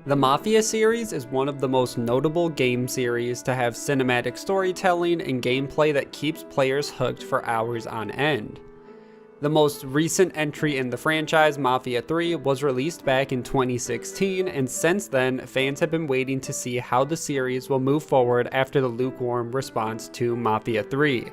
The Mafia series is one of the most notable game series to have cinematic storytelling and gameplay that keeps players hooked for hours on end. The most recent entry in the franchise, Mafia 3, was released back in 2016, and since then, fans have been waiting to see how the series will move forward after the lukewarm response to Mafia 3.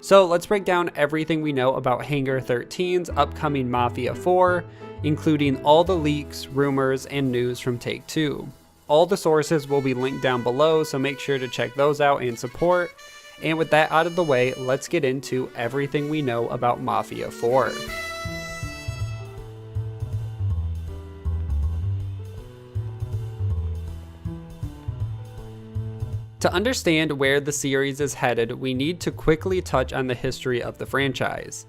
So let's break down everything we know about Hangar 13's upcoming Mafia 4, including all the leaks, rumors, and news from Take-Two. All the sources will be linked down below, so make sure to check those out and support. And with that out of the way, let's get into everything we know about Mafia 4. To understand where the series is headed, we need to quickly touch on the history of the franchise.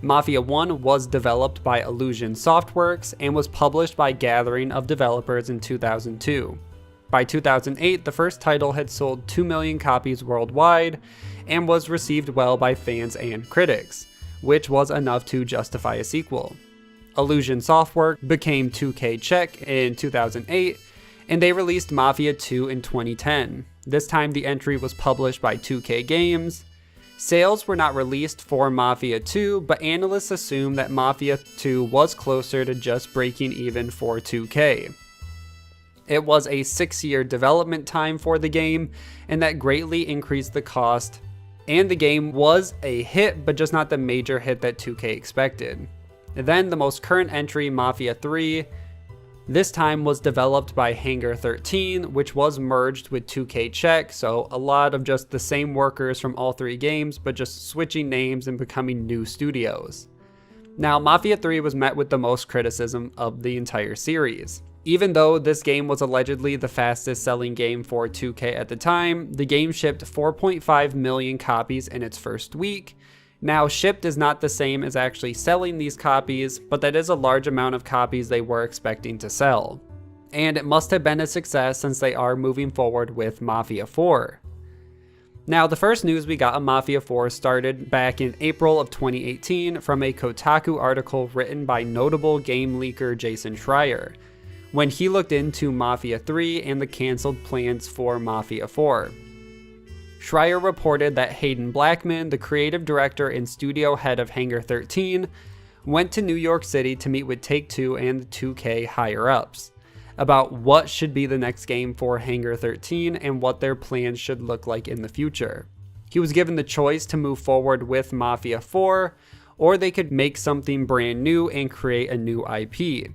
Mafia 1 was developed by Illusion Softworks and was published by Gathering of Developers in 2002. By 2008, the first title had sold 2 million copies worldwide and was received well by fans and critics, which was enough to justify a sequel. Illusion Softworks became 2K Czech in 2008, and they released Mafia 2 in 2010. This time the entry was published by 2K Games. Sales were not released for Mafia 2, but analysts assume that Mafia 2 was closer to just breaking even for 2K. It was a 6-year development time for the game, and that greatly increased the cost, and the game was a hit, but just not the major hit that 2K expected. And then the most current entry, Mafia 3, this time was developed by Hangar 13, which was merged with 2K Czech, so a lot of just the same workers from all three games, but just switching names and becoming new studios. Now, Mafia 3 was met with the most criticism of the entire series. Even though this game was allegedly the fastest selling game for 2K at the time, the game shipped 4.5 million copies in its first week. Now, shipped is not the same as actually selling these copies, but that is a large amount of copies they were expecting to sell. And it must have been a success since they are moving forward with Mafia 4. Now, the first news we got on Mafia 4 started back in April of 2018 from a Kotaku article written by notable game leaker Jason Schreier, when he looked into Mafia 3 and the cancelled plans for Mafia 4. Schreier reported that Hayden Blackman, the creative director and studio head of Hangar 13, went to New York City to meet with Take-Two and the 2K higher-ups about what should be the next game for Hangar 13 and what their plans should look like in the future. He was given the choice to move forward with Mafia 4, or they could make something brand new and create a new IP.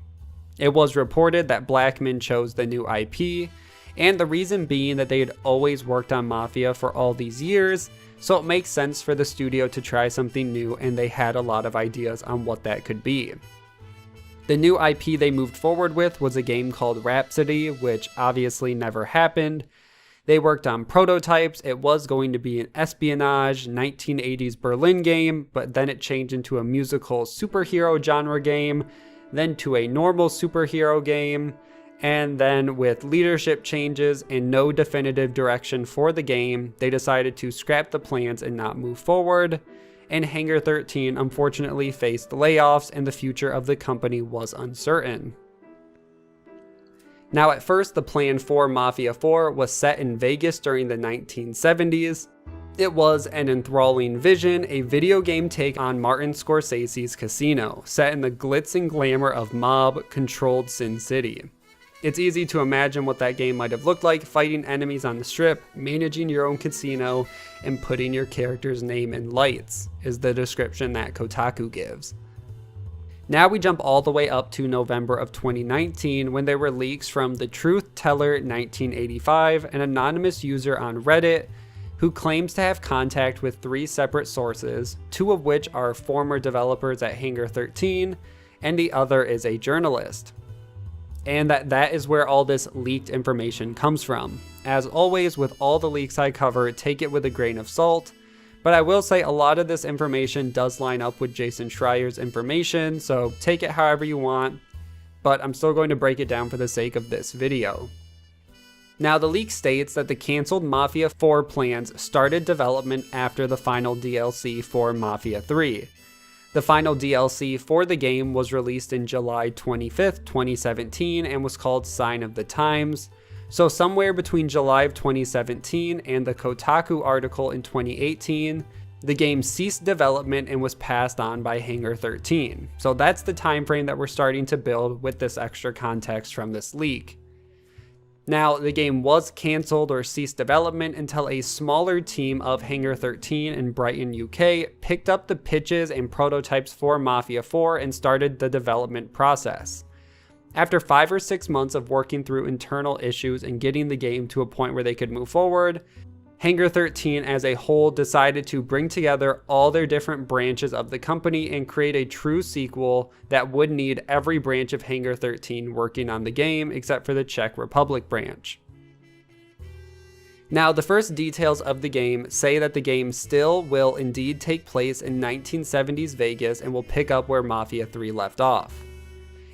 It was reported that Blackman chose the new IP, and the reason being that they had always worked on Mafia for all these years, so it makes sense for the studio to try something new, and they had a lot of ideas on what that could be. The new IP they moved forward with was a game called Rhapsody, which obviously never happened. They worked on prototypes. It was going to be an espionage 1980s Berlin game, but then it changed into a musical superhero genre game, then to a normal superhero game, and then with leadership changes and no definitive direction for the game, they decided to scrap the plans and not move forward, and Hangar 13 unfortunately faced layoffs and the future of the company was uncertain. Now, at first, the plan for Mafia 4 was set in Vegas during the 1970s. It was an enthralling vision, a video game take on Martin Scorsese's Casino, set in the glitz and glamour of mob-controlled Sin City. It's easy to imagine what that game might have looked like, fighting enemies on the strip, managing your own casino, and putting your character's name in lights, is the description that Kotaku gives. Now we jump all the way up to November of 2019 when there were leaks from the Truth Teller 1985, an anonymous user on Reddit who claims to have contact with 3 separate sources, 2 of which are former developers at Hangar 13, and the other is a journalist. And that is where all this leaked information comes from. As always, with all the leaks I cover, take it with a grain of salt, but I will say a lot of this information does line up with Jason Schreier's information, so take it however you want, but I'm still going to break it down for the sake of this video. Now, the leak states that the cancelled Mafia 4 plans started development after the final DLC for Mafia 3. The final DLC for the game was released in July 25th, 2017 and was called Sign of the Times. So somewhere between July of 2017 and the Kotaku article in 2018, the game ceased development and was passed on by Hangar 13. So that's the time frame that we're starting to build with this extra context from this leak. Now, the game was cancelled or ceased development until a smaller team of Hangar 13 in Brighton, UK picked up the pitches and prototypes for Mafia 4 and started the development process. After 5 or 6 months of working through internal issues and getting the game to a point where they could move forward, Hangar 13 as a whole decided to bring together all their different branches of the company and create a true sequel that would need every branch of Hangar 13 working on the game except for the Czech Republic branch. Now, the first details of the game say that the game still will indeed take place in 1970s Vegas and will pick up where Mafia 3 left off.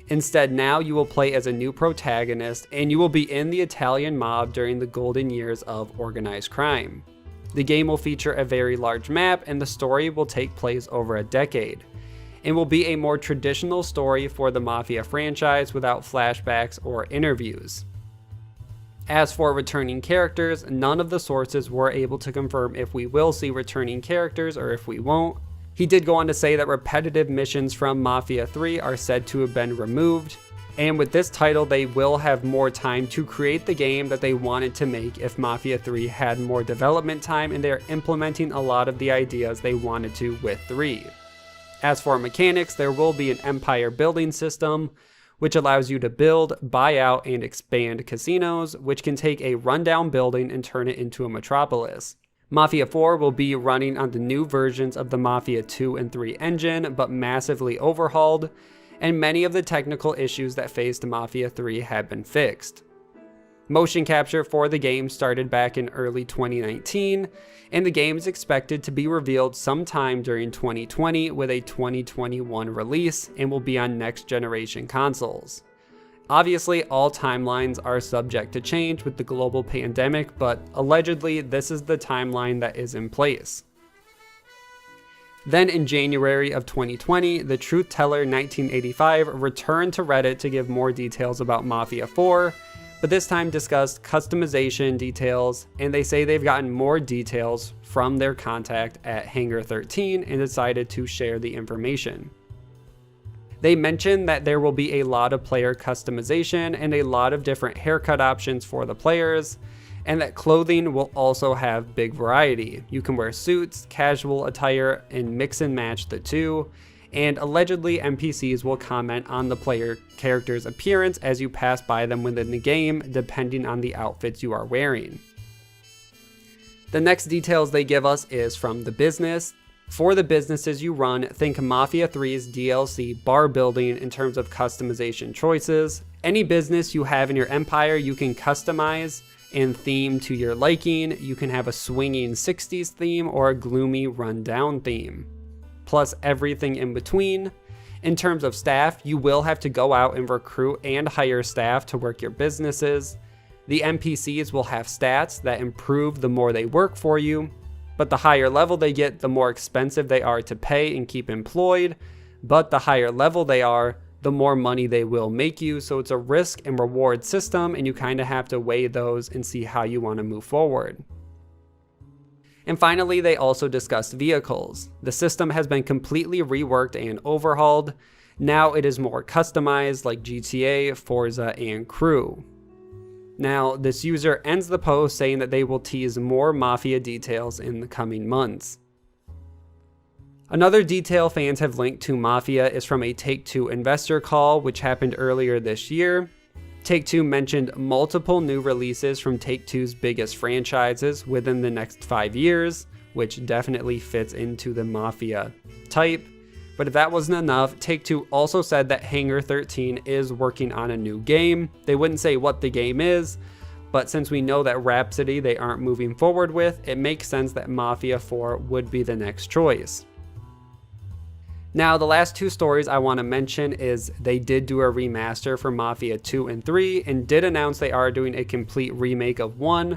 Instead, now you will play as a new protagonist and you will be in the Italian mob during the golden years of organized crime. The game will feature a very large map and the story will take place over a decade, and will be a more traditional story for the Mafia franchise without flashbacks or interviews. As for returning characters, none of the sources were able to confirm if we will see returning characters or if we won't. He did go on to say that repetitive missions from Mafia 3 are said to have been removed, and with this title they will have more time to create the game that they wanted to make if Mafia 3 had more development time, and they're implementing a lot of the ideas they wanted to with 3. As for mechanics, there will be an empire building system, which allows you to build, buy out, and expand casinos, which can take a rundown building and turn it into a metropolis. Mafia 4 will be running on the new versions of the Mafia 2 and 3 engine, but massively overhauled, and many of the technical issues that faced Mafia 3 have been fixed. Motion capture for the game started back in early 2019, and the game is expected to be revealed sometime during 2020 with a 2021 release, and will be on next generation consoles. Obviously, all timelines are subject to change with the global pandemic, but allegedly this is the timeline that is in place. Then in January of 2020, the Truth Teller 1985 returned to Reddit to give more details about Mafia 4, but this time discussed customization details, and they say they've gotten more details from their contact at Hangar 13 and decided to share the information. They mentioned that there will be a lot of player customization and a lot of different haircut options for the players, and that clothing will also have big variety. You can wear suits, casual attire, and mix and match the two, and allegedly NPCs will comment on the player character's appearance as you pass by them within the game, depending on the outfits you are wearing. The next details they give us is from the business. For the businesses you run, think Mafia 3's DLC bar building in terms of customization choices. Any business you have in your empire you can customize and theme to your liking. You can have a swinging 60s theme or a gloomy rundown theme, plus everything in between. In terms of staff, you will have to go out and recruit and hire staff to work your businesses. The NPCs will have stats that improve the more they work for you, but the higher level they get, the more expensive they are to pay and keep employed. But the higher level they are, the more money they will make you. So it's a risk and reward system, and you kind of have to weigh those and see how you want to move forward. And finally, they also discussed vehicles. The system has been completely reworked and overhauled. Now it is more customized like GTA, Forza, and Crew. Now, this user ends the post saying that they will tease more Mafia details in the coming months. Another detail fans have linked to Mafia is from a Take-Two investor call, which happened earlier this year. Take-Two mentioned multiple new releases from Take-Two's biggest franchises within the next 5 years, which definitely fits into the Mafia type. But if that wasn't enough, Take-Two also said that Hangar 13 is working on a new game. They wouldn't say what the game is, but since we know that Rhapsody they aren't moving forward with, it makes sense that Mafia 4 would be the next choice. Now, the last two stories I want to mention is they did do a remaster for Mafia 2 and 3 and did announce they are doing a complete remake of 1.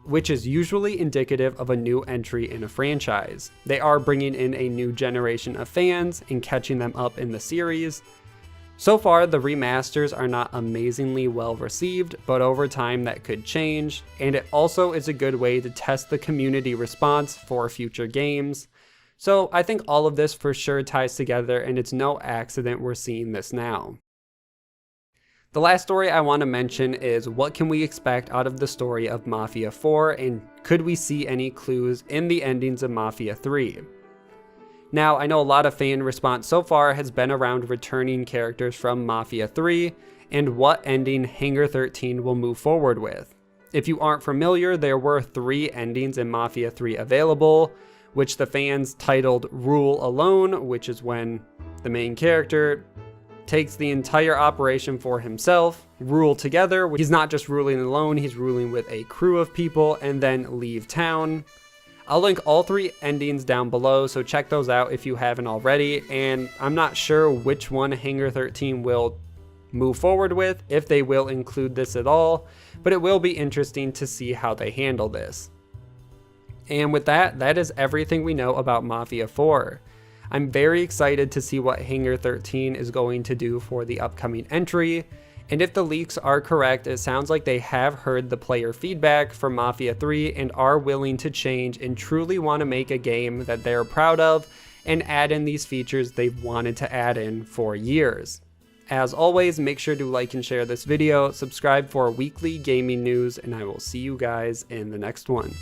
which is usually indicative of a new entry in a franchise. They are bringing in a new generation of fans and catching them up in the series. So far, the remasters are not amazingly well received, but over time that could change, and it also is a good way to test the community response for future games. So I think all of this for sure ties together, and it's no accident we're seeing this now. The last story I want to mention is what can we expect out of the story of Mafia 4, and could we see any clues in the endings of Mafia 3? Now, I know a lot of fan response so far has been around returning characters from Mafia 3 and what ending Hangar 13 will move forward with. If you aren't familiar, there were 3 endings in Mafia 3 available, which the fans titled Rule Alone, which is when the main character takes the entire operation for himself, Rule Together, he's not just ruling alone, he's ruling with a crew of people, and then Leave Town. I'll link all 3 endings down below, so check those out if you haven't already, and I'm not sure which one Hangar 13 will move forward with, if they will include this at all, but it will be interesting to see how they handle this. And with that, that is everything we know about Mafia 4. I'm very excited to see what Hangar 13 is going to do for the upcoming entry, and if the leaks are correct, it sounds like they have heard the player feedback from Mafia 3 and are willing to change and truly want to make a game that they're proud of and add in these features they've wanted to add in for years. As always, make sure to like and share this video, subscribe for weekly gaming news, and I will see you guys in the next one.